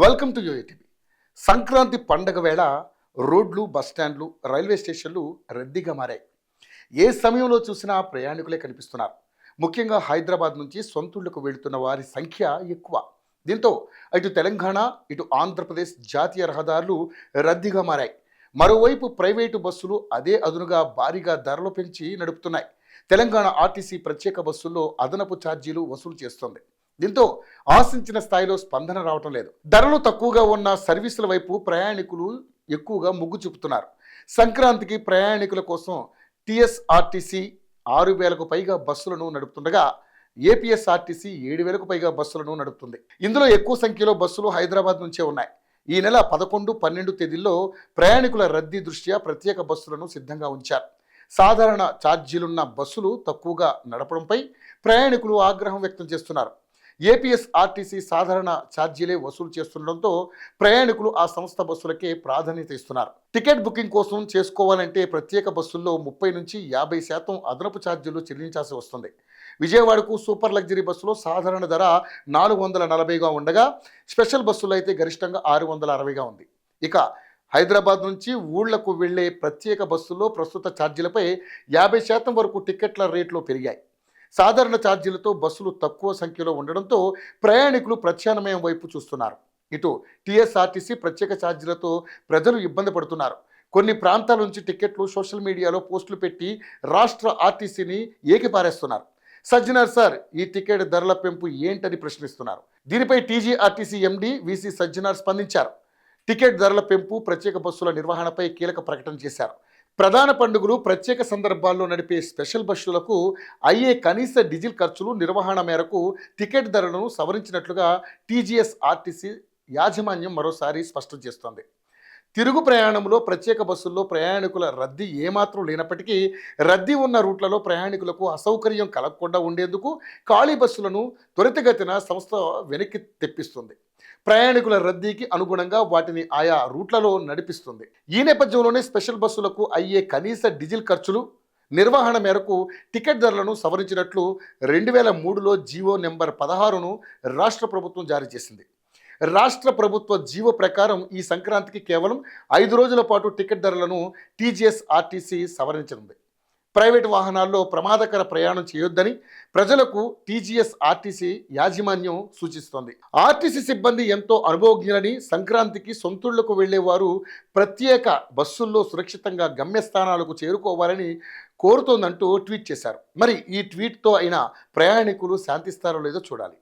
Welcome to యూఏటీవీ. Sankranti పండగ వేళ రోడ్లు, బస్టాండ్లు, రైల్వే స్టేషన్లు రద్దీగా మారాయి. ఏ సమయంలో చూసినా ప్రయాణికులే కనిపిస్తున్నారు. ముఖ్యంగా హైదరాబాద్ నుంచి సొంతూళ్లకు వెళుతున్న వారి సంఖ్య ఎక్కువ. దీంతో అటు తెలంగాణ, ఇటు ఆంధ్రప్రదేశ్ జాతీయ రహదారులు రద్దీగా మారాయి. మరోవైపు ప్రైవేటు బస్సులు అదే అదునుగా భారీగా ధరలు పెంచి నడుపుతున్నాయి. తెలంగాణ ఆర్టీసీ ప్రత్యేక బస్సుల్లో అదనపు ఛార్జీలు వసూలు చేస్తోంది. దీంతో ఆశించిన స్థాయిలో స్పందన రావటం లేదు. ధరలు తక్కువగా ఉన్న సర్వీసుల వైపు ప్రయాణికులు ఎక్కువగా మొగ్గు చూపుతున్నారు. సంక్రాంతికి ప్రయాణికుల కోసం టీఎస్ఆర్టీసీ 6,000కు పైగా బస్సులను నడుపుతుండగా ఏపీఎస్ఆర్టీసీ 7,000కు పైగా బస్సులను నడుపుతుంది. ఇందులో ఎక్కువ సంఖ్యలో బస్సులు హైదరాబాద్ నుంచే ఉన్నాయి. ఈ నెల 11, 12 తేదీల్లో ప్రయాణికుల రద్దీ దృష్ట్యా ప్రత్యేక బస్సులను సిద్ధంగా ఉంచారు. సాధారణ ఛార్జీలున్న బస్సులు తక్కువగా నడపడంపై ప్రయాణికులు ఆగ్రహం వ్యక్తం చేస్తున్నారు. ఏపీఎస్ఆర్టీసీ సాధారణ ఛార్జీలే వసూలు చేస్తుండటంతో ప్రయాణికులు ఆ సంస్థ బస్సులకే ప్రాధాన్యత ఇస్తున్నారు. టికెట్ బుకింగ్ కోసం చేసుకోవాలంటే ప్రత్యేక బస్సుల్లో 30 నుంచి 50% అదనపు ఛార్జీలు చెల్లించాల్సి వస్తుంది. విజయవాడకు సూపర్ లగ్జరీ బస్సులో సాధారణ ధర 440గా ఉండగా స్పెషల్ బస్సులో అయితే గరిష్టంగా 660గా ఉంది. ఇక హైదరాబాద్ నుంచి ఊళ్లకు వెళ్లే ప్రత్యేక బస్సుల్లో ప్రస్తుత ఛార్జీలపై 50% వరకు టికెట్ల రేట్లు పెరిగాయి. సాధారణ ఛార్జీలతో బస్సులు తక్కువ సంఖ్యలో ఉండడంతో ప్రయాణికులు ప్రత్యామ్నాయం వైపు చూస్తున్నారు. ఇటు టీఎస్ఆర్టీసీ ప్రత్యేక ఛార్జీలతో ప్రజలు ఇబ్బంది పడుతున్నారు. కొన్ని ప్రాంతాల నుంచి టికెట్లు సోషల్ మీడియాలో పోస్టులు పెట్టి రాష్ట్ర ఆర్టీసీని ఏకిపారేస్తున్నారు. సజ్జనార్ సార్, ఈ టికెట్ ధరల పెంపు ఏంటని ప్రశ్నిస్తున్నారు. దీనిపై టీజీఆర్టీసీ ఎండీ వీసీ సజ్జనార్ స్పందించారు. టికెట్ ధరల పెంపు, ప్రత్యేక బస్సుల నిర్వహణపై కీలక ప్రకటన చేశారు. ప్రధాన పండుగలు, ప్రత్యేక సందర్భాల్లో నడిపే స్పెషల్ బస్సులకు అయ్యే కనీస డీజిల్ ఖర్చులు, నిర్వహణ మేరకు టికెట్ ధరలను సవరించినట్లుగా టీజీఎస్ఆర్టీసీ యాజమాన్యం మరోసారి స్పష్టం చేస్తోంది. తిరుగు ప్రయాణంలో ప్రత్యేక బస్సుల్లో ప్రయాణికుల రద్దీ ఏమాత్రం లేనప్పటికీ రద్దీ ఉన్న రూట్లలో ప్రయాణికులకు అసౌకర్యం కలగకుండా ఉండేందుకు ఖాళీ బస్సులను త్వరితగతిన సంస్థ వెనక్కి తెప్పిస్తుంది. ప్రయాణికుల రద్దీకి అనుగుణంగా వాటిని ఆయా రూట్లలో నడిపిస్తుంది. ఈ నేపథ్యంలోనే స్పెషల్ బస్సులకు అయ్యే కనీస డీజిల్ ఖర్చులు, నిర్వహణ మేరకు టికెట్ ధరలను సవరించినట్లు 2003లో జీవో నెంబర్ 16ను రాష్ట్ర ప్రభుత్వం జారీ చేసింది. రాష్ట్ర ప్రభుత్వ జీవో ప్రకారం ఈ సంక్రాంతికి కేవలం 5 రోజుల పాటు టికెట్ ధరలను టీజీఎస్ఆర్టీసీ సవరించనుంది. ప్రైవేటు వాహనాల్లో ప్రమాదకర ప్రయాణం చేయొద్దని ప్రజలకు టీజీఎస్ఆర్టీసీ యాజమాన్యం సూచిస్తోంది. ఆర్టీసీ సిబ్బంది ఎంతో అనుభవజ్ఞులని, సంక్రాంతికి సొంతూళ్లకు వెళ్లేవారు ప్రత్యేక బస్సుల్లో సురక్షితంగా గమ్యస్థానాలకు చేరుకోవాలని కోరుతోందంటూ ట్వీట్ చేశారు. మరి ఈ ట్వీట్తో అయినా ప్రయాణికులు శాంతిస్తారో లేదో చూడాలి.